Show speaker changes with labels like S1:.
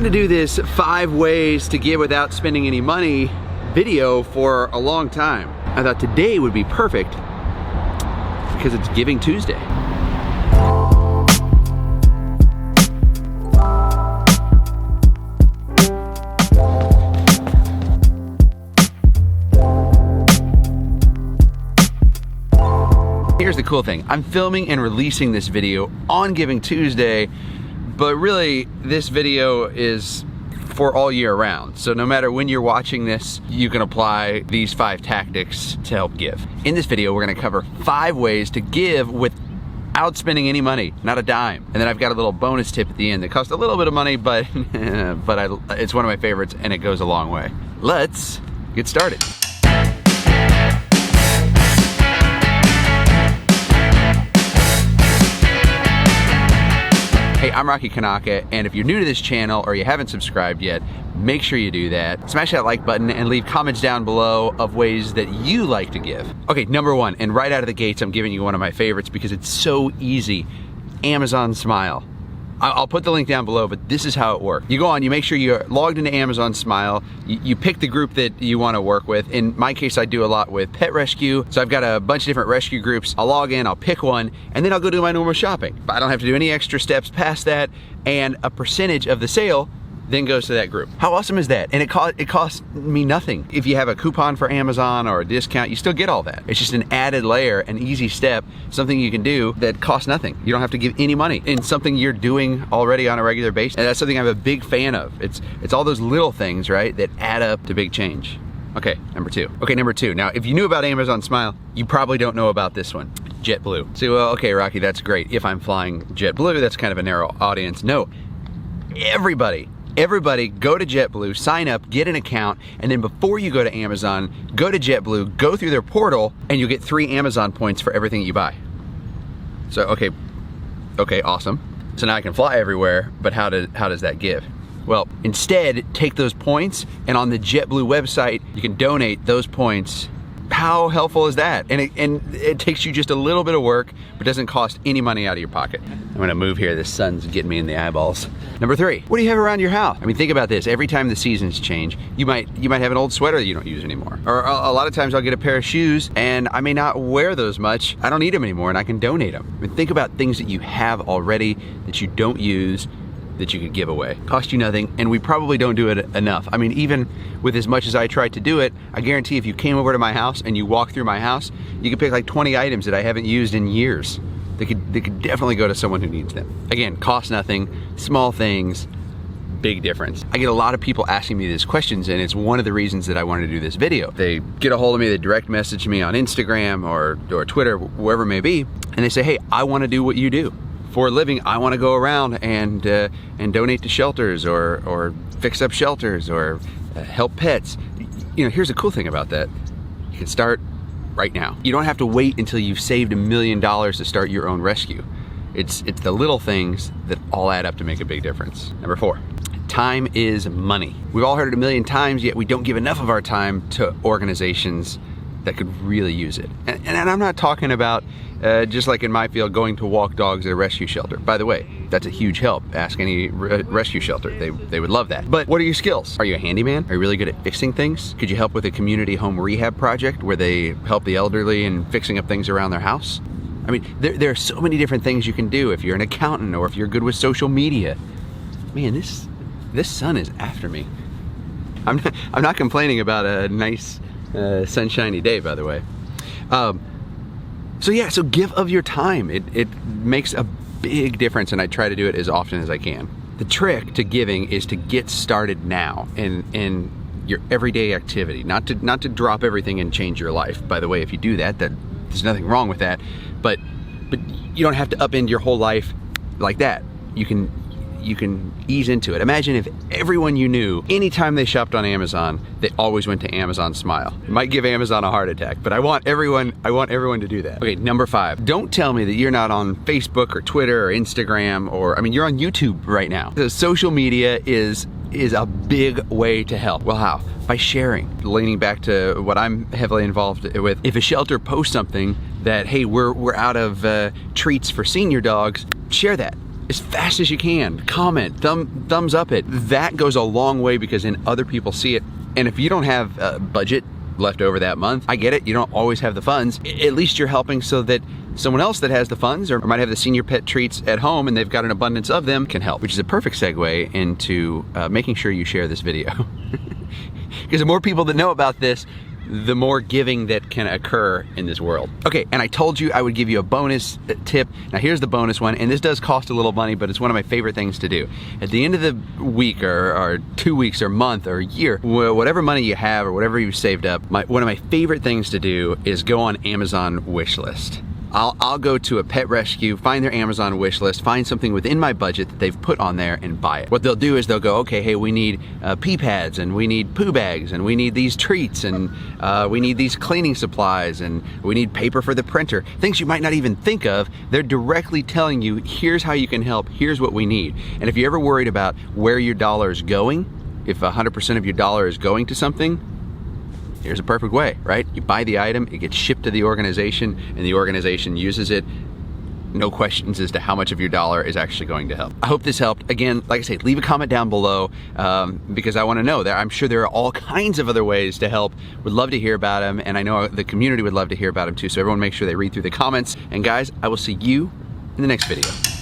S1: wanted to do this 5 ways to give without spending any money video for a long time. I thought today would be perfect because it's Giving Tuesday. Here's the cool thing. I'm filming and releasing this video on Giving Tuesday, but really this video is for all year round. So no matter when you're watching this, you can apply these 5 tactics to help give. In this video, we're gonna cover 5 ways to give without spending any money, not a dime. And then I've got a little bonus tip at the end that costs a little bit of money, but, it's one of my favorites and it goes a long way. Let's get started. Hey, I'm Rocky Kanaka, and if you're new to this channel or you haven't subscribed yet, make sure you do that. Smash that like button and leave comments down below of ways that you like to give. Okay, number 1, and right out of the gates, I'm giving you one of my favorites because it's so easy. Amazon Smile. I'll put the link down below, but this is how it works. You go on, you make sure you're logged into Amazon Smile, you pick the group that you want to work with. In my case, I do a lot with pet rescue, so I've got a bunch of different rescue groups. I'll log in, I'll pick one, and then I'll go do my normal shopping. I don't have to do any extra steps past that, and a percentage of the sale then goes to that group. How awesome is that? And it costs me nothing. If you have a coupon for Amazon or a discount, you still get all that. It's just an added layer, an easy step, something you can do that costs nothing. You don't have to give any money in something you're doing already on a regular basis. And that's something I'm a big fan of. It's all those little things, right, that add up to big change. Okay, number 2. Okay, number 2. Now, if you knew about Amazon Smile, you probably don't know about this one, JetBlue. So, well, okay, Rocky, that's great. If I'm flying JetBlue, that's kind of a narrow audience. No, Everybody go to JetBlue, sign up, get an account, and then before you go to Amazon, go to JetBlue, go through their portal, and you'll get 3 Amazon points for everything you buy. So, okay, awesome. So now I can fly everywhere, but how does that give? Well, instead, take those points, and on the JetBlue website, you can donate those points. How helpful is that? And it takes you just a little bit of work, but doesn't cost any money out of your pocket. I'm gonna move here, the sun's getting me in the eyeballs. Number 3, what do you have around your house? I mean, think about this, every time the seasons change, you might have an old sweater that you don't use anymore. Or a lot of times I'll get a pair of shoes and I may not wear those much, I don't need them anymore and I can donate them. I mean, think about things that you have already that you don't use, that you could give away. Cost you nothing, and we probably don't do it enough. I mean, even with as much as I tried to do it, I guarantee if you came over to my house and you walk through my house, you could pick like 20 items that I haven't used in years. They could definitely go to someone who needs them. Again, cost nothing, small things, big difference. I get a lot of people asking me these questions, and it's one of the reasons that I wanted to do this video. They get a hold of me, they direct message me on Instagram or Twitter, wherever it may be, and they say, hey, I wanna do what you do. For a living, I want to go around and donate to shelters or fix up shelters or help pets. You know, here's the cool thing about that. You can start right now. You don't have to wait until you've saved $1 million to start your own rescue. It's the little things that all add up to make a big difference. Number 4, time is money. We've all heard it a million times, yet we don't give enough of our time to organizations that could really use it. And I'm not talking about just like in my field, going to walk dogs at a rescue shelter. By the way, that's a huge help. Ask any rescue shelter. They would love that. But what are your skills? Are you a handyman? Are you really good at fixing things? Could you help with a community home rehab project where they help the elderly in fixing up things around their house? I mean, there are so many different things you can do if you're an accountant or if you're good with social media. Man, this sun is after me. I'm not complaining about a nice sunshiny day, by the way. So give of your time. It makes a big difference, and I try to do it as often as I can. The trick to giving is to get started now in your everyday activity, not to drop everything and change your life. By the way, if you do that, there's nothing wrong with that, but you don't have to upend your whole life like that. You can ease into it. Imagine if everyone you knew, anytime they shopped on Amazon, they always went to Amazon Smile. It might give Amazon a heart attack, but I want everyone to do that. Okay, number 5. Don't tell me that you're not on Facebook or Twitter or Instagram or, I mean, you're on YouTube right now. The social media is a big way to help. Well, how? By sharing. Leaning back to what I'm heavily involved with, if a shelter posts something that, hey, we're out of treats for senior dogs, share that. as fast as you can. Comment, thumbs up it. That goes a long way because then other people see it. And if you don't have a budget left over that month, I get it, you don't always have the funds. At least you're helping so that someone else that has the funds or might have the senior pet treats at home and they've got an abundance of them can help, which is a perfect segue into making sure you share this video. Because the more people that know about this, the more giving that can occur in this world. Okay, and I told you I would give you a bonus tip. Now here's the bonus one, and this does cost a little money, but it's one of my favorite things to do. At the end of the week or 2 weeks or month or year, whatever money you have or whatever you've saved up, one of my favorite things to do is go on Amazon wish list. I'll go to a pet rescue, find their Amazon wish list, find something within my budget that they've put on there and buy it. What they'll do is they'll go, okay, hey, we need pee pads and we need poo bags and we need these treats and we need these cleaning supplies and we need paper for the printer. Things you might not even think of. They're directly telling you, here's how you can help, here's what we need. And if you're ever worried about where your dollar is going, if 100% of your dollar is going to something, here's a perfect way, right? You buy the item, it gets shipped to the organization, and the organization uses it. No questions as to how much of your dollar is actually going to help. I hope this helped. Again, like I say, leave a comment down below because I want to know. I'm sure there are all kinds of other ways to help. Would love to hear about them, and I know the community would love to hear about them too. So everyone make sure they read through the comments. And guys, I will see you in the next video.